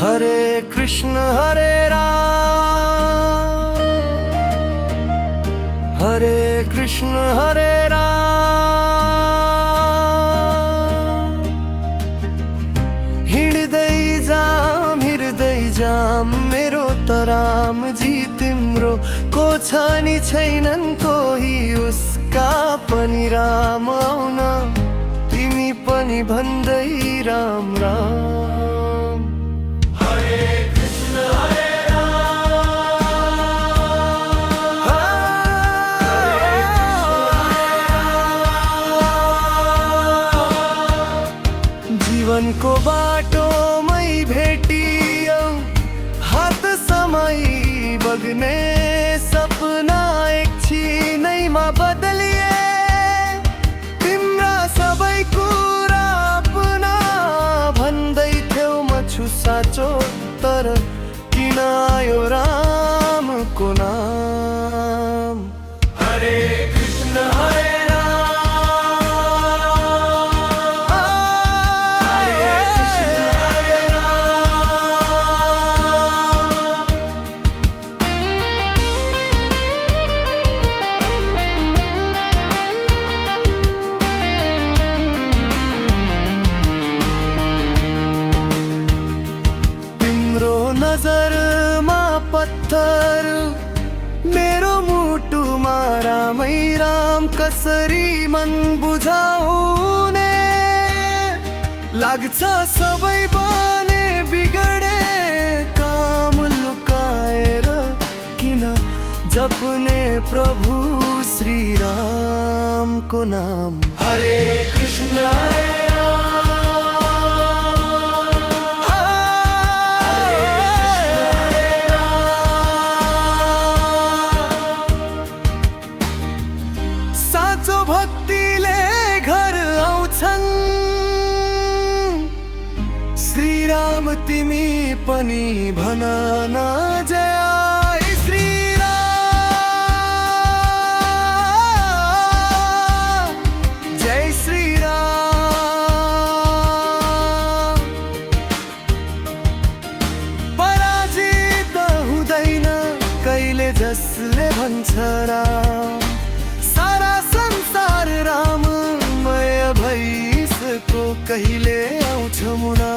हरे कृष्ण हरे राम हिँड्दै जाम मेरो त राम जी तिम्रो को छ नि छैनन् कोही उसका पनि राम आउन तिमी पनि भन्दै राम राम हरे कृष्ण हरे जीवनको बाटोमै भेटियो हात समाई बग्ने सपना एकछिनैमा बदलिए तिम्रा सबै कुरा अपना भन्दै थियौ म छु साँचो तर किन आयो रामको नाम हरे कृष्ण हरे नजरमा पत्थर मेरो मुटुमा रामै राम कसरी मन बुझाउने लाग्छ सबै बने बिगडे काम लुकाएर किन जप्ने प्रभु श्री रामको नाम हरे कृष्ण हरे भक्तिले घर आउँछन् श्री राम तिमी पनि भन न जय श्री राम जय श्री राम पराजित हुँदैन कहिले जसले भन्छ राम संसार राममय भइसको कहिले आउँछ मुना